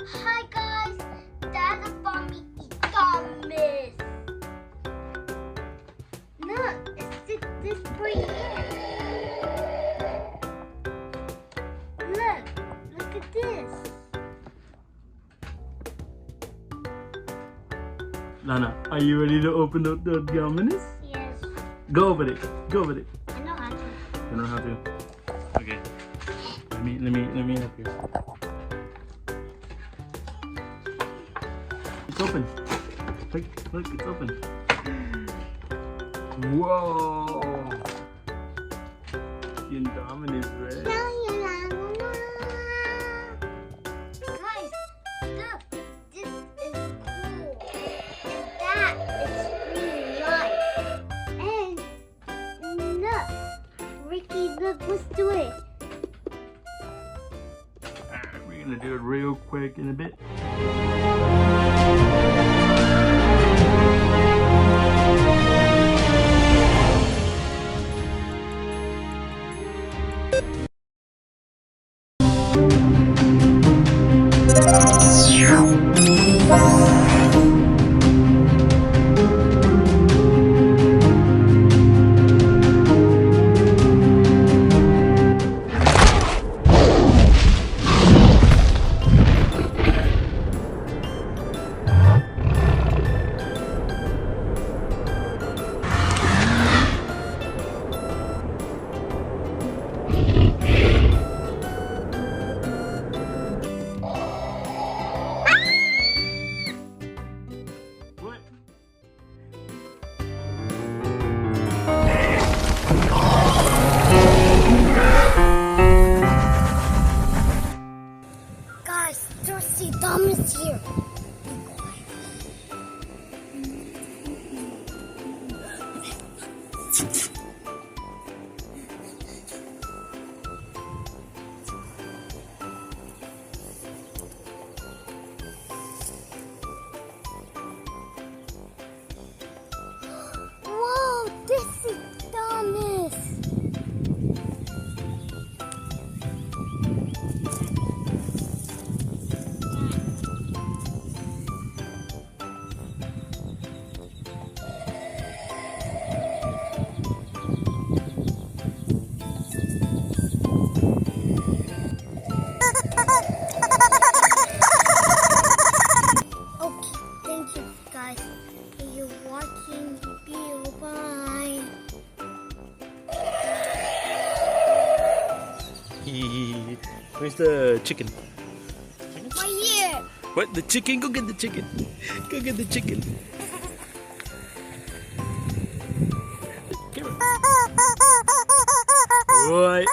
Hi guys, Dad bought me Indominus. Look, it's this pretty. Look at this. Lana, are you ready to open up the Indominus? Yes. Go over it. Go over it. I know how to. You know how to. Okay. Let me help you. It's open. Look, it's open. Whoa! Indominus Rex. Guys, look, this is cool. And that is really light. And look, Ricky, look, let's do it. Alright, we're gonna do it real quick in a bit. Guys, there's the Indominus here. Whoa, this is Indominus. Okay, thank you guys for your watching video. Bye. Where's the chicken? Right here. What? The chicken? Go get the chicken. Go get the chicken. Come on. What?